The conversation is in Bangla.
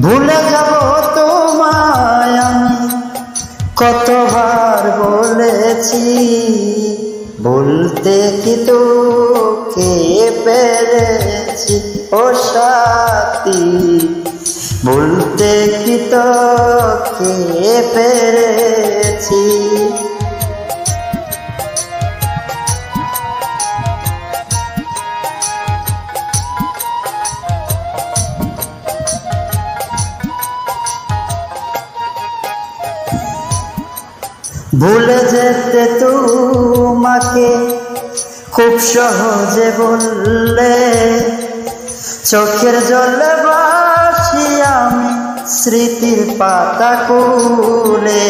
ভুলে যাব তোমায় আমি কতবার বলেছি, বলতে কি তোকে পেরেছি ও সাথী, বলতে কি তোকে পেরেছি। ভুলে যেতে তোমাকে খুব সহজে বললে, চোখের জলে ভাসি আমি স্মৃতির পাতা কুলে।